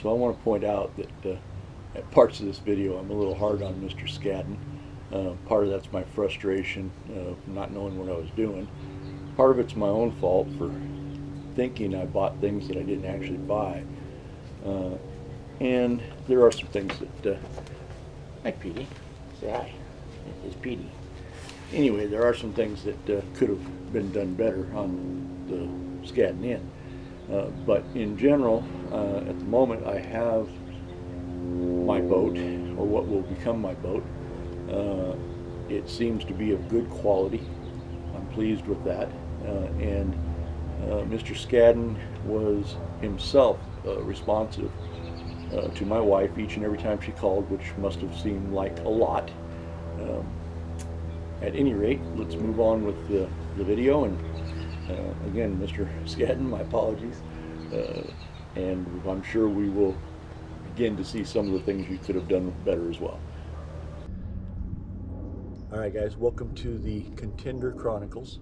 So I want to point out that at parts of this video I'm a little hard on Mr. Scadden. Part of that's my frustration of not knowing what I was doing. Part of it's my own fault for thinking I bought things that I didn't actually buy. And there are some things that... Hi, Petey. Say hi. It's Petey. Anyway, there are some things that could have been done better on the Scadden Inn. But in general, at the moment, I have my boat, or what will become my boat. It seems to be of good quality. I'm pleased with that. And Mr. Scadden was himself responsive to my wife each and every time she called, which must have seemed like a lot. At any rate, let's move on with the video. And again, Mr. Scadden, my apologies. And I'm sure we will begin to see some of the things you could have done better as well. All right, guys, welcome to the Contender Chronicles.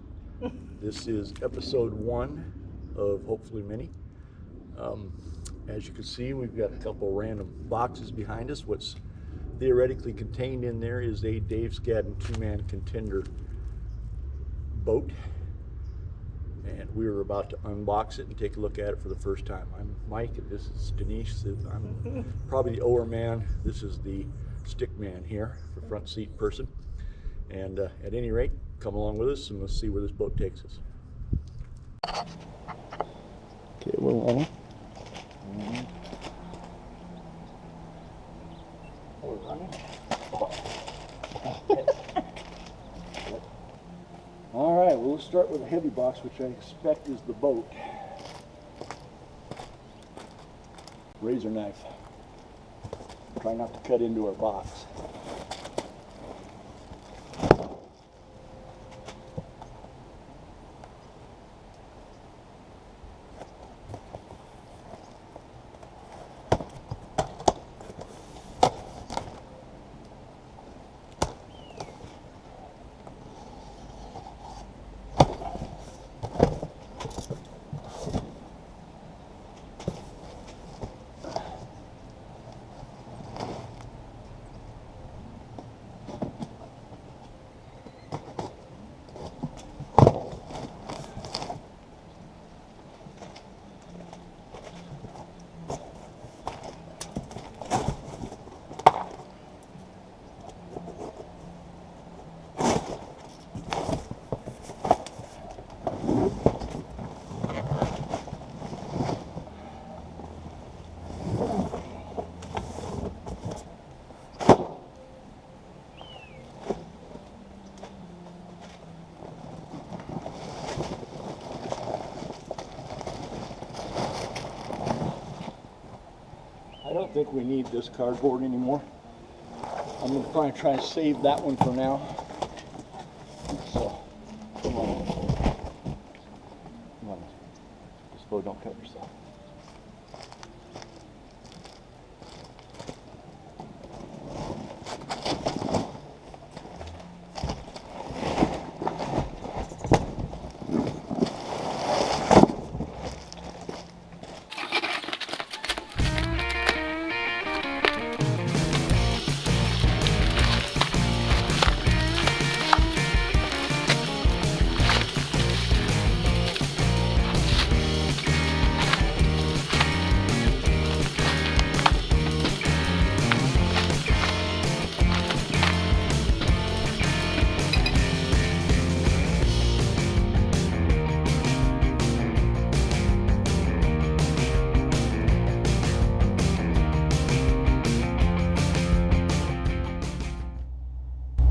This is episode 1 of hopefully many. As you can see, we've got a couple random boxes behind us. What's theoretically contained in there is a Dave Scadden 2-man Contender boat, and we are about to unbox it and take a look at it for the first time. I'm Mike, and this is Denise. I'm probably the oar man. This is the stick man here, the front seat person. And at any rate, come along with us and let's see where this boat takes us. Okay, we're running. We're running. All right, well, let's start with a heavy box, which I expect is the boat. Razor knife. Try not to cut into our box. I don't think we need this cardboard anymore. I'm going to probably try and save that one for now. So, come on. Come on. Just go, don't cut yourself.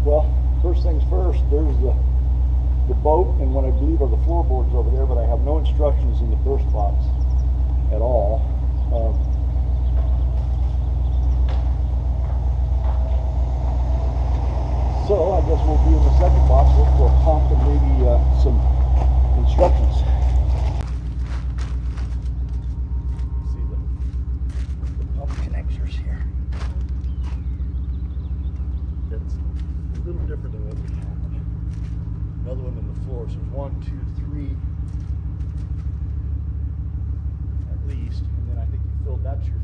Well, first things first, there's the boat and what I believe are the floorboards over there, but I have no instructions in the first box at all. So I guess we'll be in the second box, look for a pump and maybe some instructions. See the pump connectors here. That's a little different than what we have. Another one on the floor. So there's 1, 2, 3 at least, and then I think you filled that's your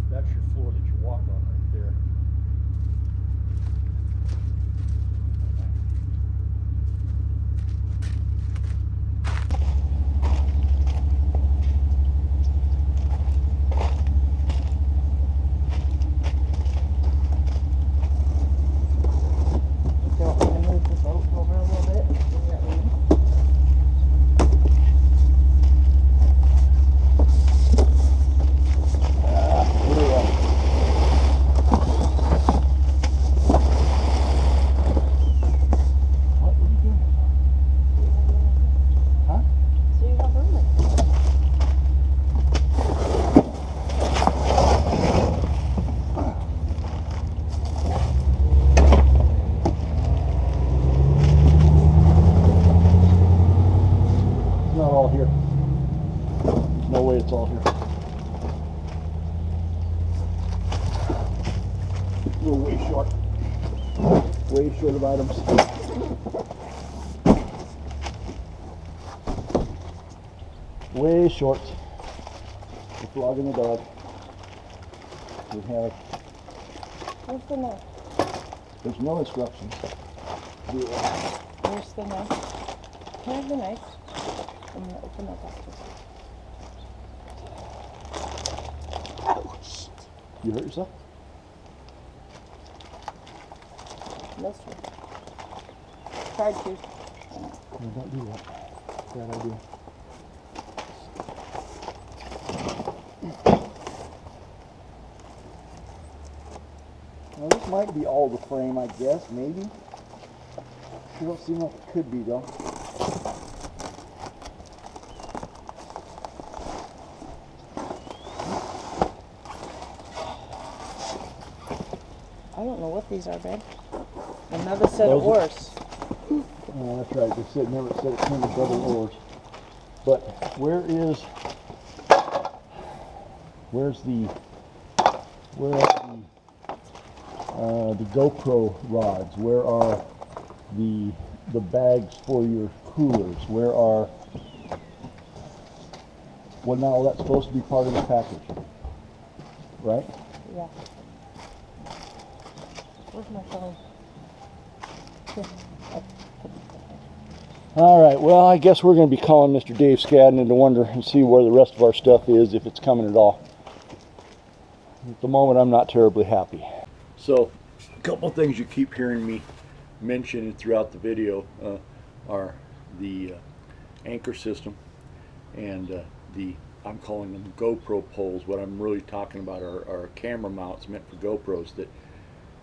We're way short. Way short of items. Way short. The frog and the dog. We have. Where's the knife? There's no instructions. Where's the knife? Can I have the knife? I'm gonna open up after. Ouch! You hurt yourself? No, sir. Tried to. No, don't do that. Bad idea. Now this might be all the frame, I guess, maybe. It don't seem like it could be though. I don't know what these are, babe. Another set of oars. Oh, that's right. They said never said it came with double oars. But where are the GoPro rods? Where are the bags for your coolers? Where are? Well, now that's supposed to be part of the package, right? Yeah. Where's my phone? Here. All right, well, I guess we're going to be calling Mr. Dave Scadden in to wonder and see where the rest of our stuff is, if it's coming at all. At the moment, I'm not terribly happy. So, a couple of things you keep hearing me mention throughout the video are the anchor system and I'm calling them GoPro poles. What I'm really talking about are camera mounts meant for GoPros that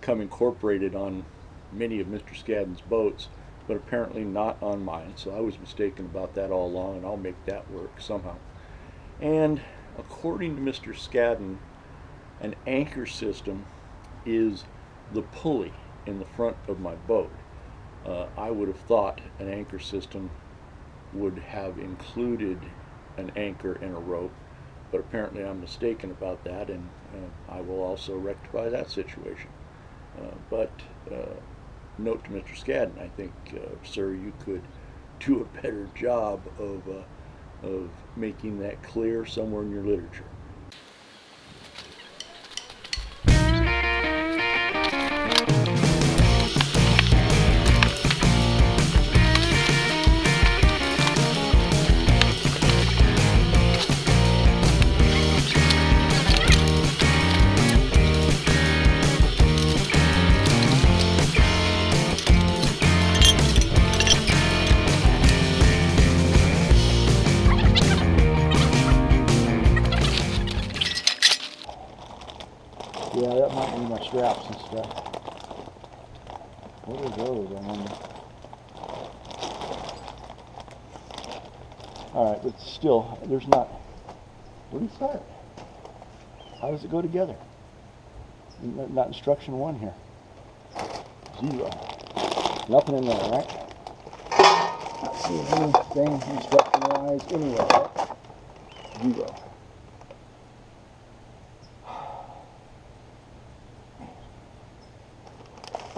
come incorporated on many of Mr. Scadden's boats, but apparently not on mine. So I was mistaken about that all along, and I'll make that work somehow. And according to Mr. Scadden, an anchor system is the pulley in the front of my boat. I would have thought an anchor system would have included an anchor and a rope, but apparently I'm mistaken about that, and I will also rectify that situation. But note to Mr. Scadden, I think, sir, you could do a better job of making that clear somewhere in your literature. Yeah, that might be my straps and stuff. What are those? I wonder. Alright, but still, there's not... Where do you start? How does it go together? Not instruction 1 here. 0. Nothing in there, right? Not seeing anything instruction-wise anywhere, right? 0.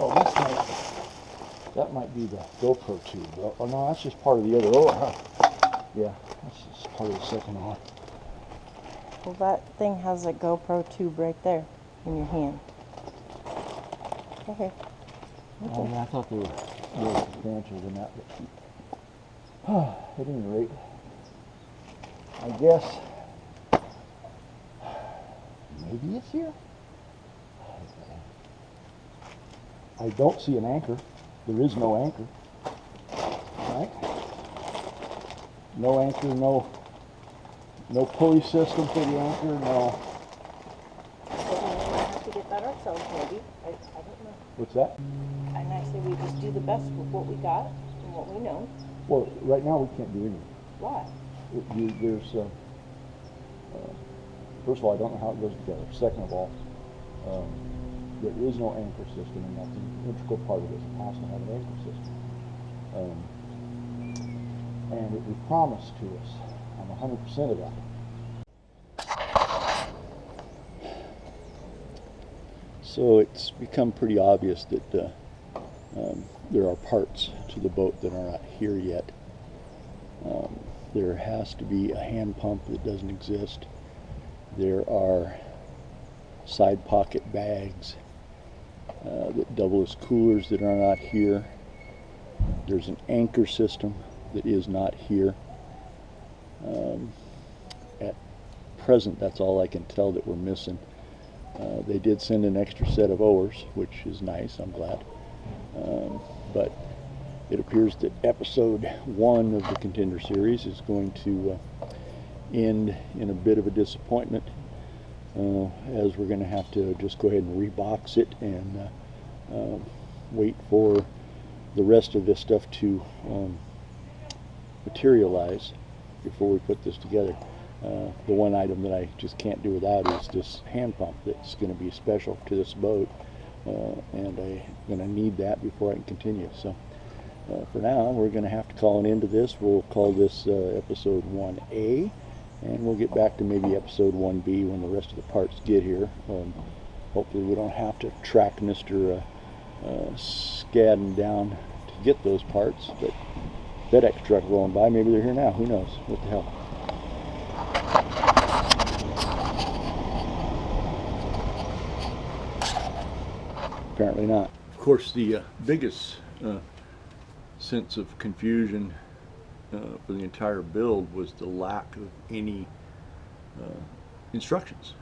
Oh, that might be the GoPro tube. Oh no, that's just part of the other oar, huh? Yeah, that's just part of the second oar. Well, that thing has a GoPro tube right there in your hand. Okay. Oh, yeah, I thought they were more substantial than that. But at any rate, I guess maybe it's here. I don't see an anchor. There is no anchor. Right? No anchor, no pulley system for the anchor, no. So we have to get that ourselves, maybe. I don't know. What's that? And I say we just do the best with what we got and what we know. Well, right now we can't do anything. Why? First of all, I don't know how it goes together. Second of all, there is no anchor system, and that's an integral part of this. It has to have an anchor system. And it was promised to us. I'm 100% of that. So it's become pretty obvious that there are parts to the boat that are not here yet. There has to be a hand pump that doesn't exist. There are side pocket bags that double as coolers that are not here. There's an anchor system that is not here. At present, that's all I can tell that we're missing. They did send an extra set of oars, which is nice, I'm glad. But it appears that episode 1 of the Contender series is going to end in a bit of a disappointment, as we're going to have to just go ahead and rebox it and wait for the rest of this stuff to materialize before we put this together. The one item that I just can't do without is this hand pump that's going to be special to this boat, and I'm going to need that before I can continue. So for now, we're going to have to call an end to this. We'll call this episode 1A, and we'll get back to maybe episode 1B when the rest of the parts get here. Hopefully we don't have to track Mr. Scadden down to get those parts, but FedEx truck rolling by, maybe they're here now, who knows, what the hell. Apparently not. Of course, the biggest sense of confusion for the entire build was the lack of any instructions.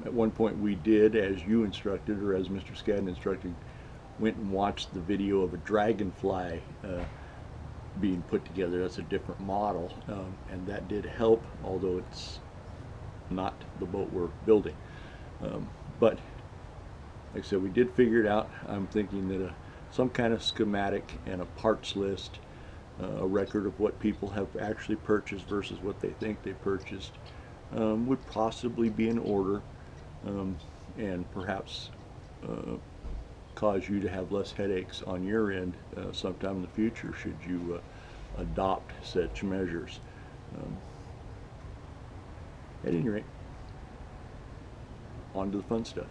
At one point we did, as you instructed, or as Mr. Scadden instructed, went and watched the video of a dragonfly being put together. That's a different model, and that did help, although it's not the boat we're building. But like I said, we did figure it out. I'm thinking that some kind of schematic and a parts list, a record of what people have actually purchased versus what they think they purchased, would possibly be in order, and perhaps cause you to have less headaches on your end sometime in the future should you adopt such measures. At any rate, on to the fun stuff.